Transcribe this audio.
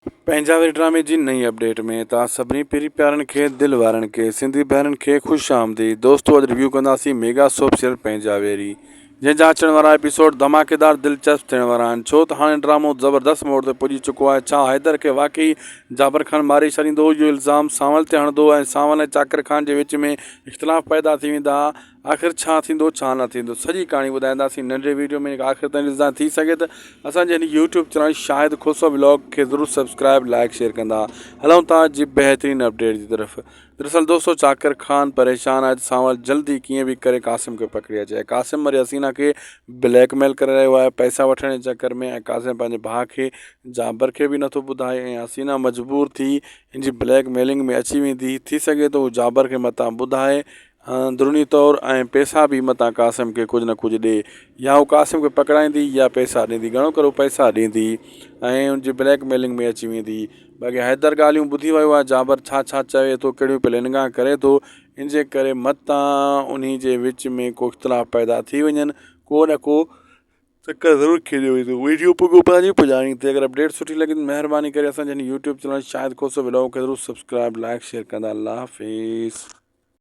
पंजाबी ड्रामे जी नई अपडेट में तव्हां सभिनी पहिरीं प्यारनि खे दिलि वारनि खे सिंधी भेनरुनि खे ख़ुशि आमदीद। दोस्तो अॼु रिव्यू कंदासीं मेगा सोप सीरियल पंजाबेरी, जंहिंजा अचण वारा एपिसोड धमाकेदार दिलचस्प थियण वारा आहिनि। छो त हाणे ड्रामो ज़बरदस्त मोड़ ते पुॼी चुको आहे। छा हैदर खे वाक़ई जाबर ख़ान मारे छॾींदो? इहो इल्ज़ाम सांवल ते हणंदो ऐं सांवल ऐं चाकर ख़ान जे विच में इख़्तिलाफ़ पैदा थी वेंदा। आख़िर छा थींदो छा न थींदो, सॼी कहाणी ॿुधाईंदासीं नंढे वीडियो में। आख़िर ताईं ॾिसंदा थी सघे त असांजे हिन यूट्यूब चैनल शाहिद खोसो व्लॉग खे ज़रूरु सब्सक्राइब लाइक शेयर कंदा। हलूं था जी बहितरीन अपडेट जी तरफ़। दरअसल दोस्तों चाकर ख़ान परेशान आहे त सांवल जल्दी कीअं बि करे कासिम खे पकड़ी अचे। कासिम वरी हसीना खे ब्लैकमेल करे रहियो आहे पैसा वठण जे चकर में, ऐं कासिम पंहिंजे भाउ खे जाबर खे बि नथो ॿुधाए, ऐं हसीना मजबूर थी इन जी ब्लैकमेलिंग में अची वेंदी। थी सघे थो जाबर खे मतां ॿुधाए अंदरूनी तौरु ऐं पैसा बि मतां कासिम खे कुझु न कुझु ॾिए, या हू कासिम खे पकड़ाईंदी या पैसा ॾींदी। घणो करे पैसा ॾींदी ऐं उनजी ब्लैकमेलिंग में अची वेंदी। बाक़ी हैदर ॻाल्हियूं ॿुधी वियो आहे जाबर छा छा चवे थो, कहिड़ियूं प्लैनिंगा करे थो, इन जे करे मतां उन जे विच में को इख़्तिलाफ़ पैदा थी वञनि, को न को चकर ज़रूरु खेॾियो वेंदो। वीडियो पुॻो पंहिंजी पुॼाणी ते। अगरि अपडेट सुठी लॻी त महिरबानी करे असांजे हिन यूट्यूब चैनल शाहिद खोसो व्लॉग खे ज़रूरु सब्सक्राइब लाइक शेयर कंदा। अल्लाह हाफ़िज़।